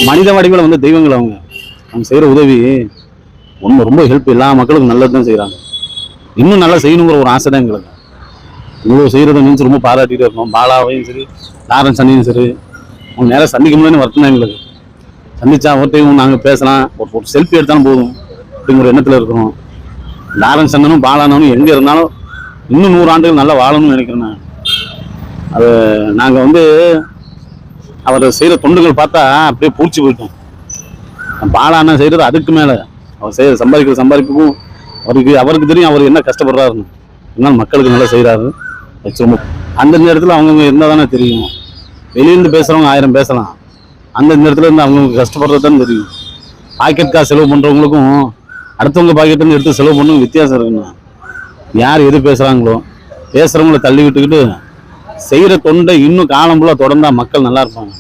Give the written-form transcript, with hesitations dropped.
மனித வடிவில் வந்து தெய்வங்கள் அவங்க அவங்க செய்கிற உதவி ஒன்று ரொம்ப ஹெல்ப் எல்லா மக்களுக்கும் நல்லது தான் செய்கிறாங்க. இன்னும் நல்லா செய்யணுங்கிற ஒரு ஆசை தான் எங்களுக்கு. இவ்வளோ செய்கிறத நினச்சி ரொம்ப பாராட்டிகிட்டே இருக்கோம். பாலாவையும் சரி நாரன் சன்னியும் சரி அவங்க நேரம் சந்திக்க முடியும்னு வருத்தம் தான் எங்களுக்கு. சந்திச்சா ஒருத்தையும் நாங்கள் பேசலாம், ஒரு செல்ஃபி எடுத்தாலும் போதும் அப்படிங்கிற எண்ணத்தில் இருக்கிறோம். நாரன் சன்னனும் பாலானவனும் எங்கே இருந்தாலும் இன்னும் 100 ஆண்டுகள் நல்லா வாழணும்னு நினைக்கிறேன் நான். அது நாங்கள் வந்து அவர் செய்கிற தொண்டுகள் பார்த்தா அப்படியே பூச்சி போயிட்டோம். பாலானா செய்கிறது அதுக்கு மேலே அவர் சம்பாதிக்கிற சம்பாதிப்புக்கும் அவருக்கு தெரியும் அவர் என்ன கஷ்டப்படுறாருன்னு. இருந்தாலும் மக்களுக்கு நல்லா செய்கிறாரு. ரொம்ப அந்த நேரத்தில் அவங்கவுங்க இருந்தால் தானே தெரியும். வெளியிருந்து பேசுகிறவங்க 1000 பேசலாம், அந்த நேரத்தில் இருந்து அவங்களுக்கு கஷ்டப்படுறது தான் தெரியும். பாக்கெட் காசு செலவு பண்ணுறவங்களுக்கும் அடுத்தவங்க பாக்கெட்டுன்னு எடுத்து செலவு பண்ணவும் வித்தியாசம் இருக்குண்ணா. யார் எது பேசுகிறாங்களோ பேசுகிறவங்கள தள்ளி விட்டுக்கிட்டு செய்கிற தொண்டை இன்னும் காலம் ஃபுல்லாக தொடர்ந்தா மக்கள் நல்லா இருப்பாங்க.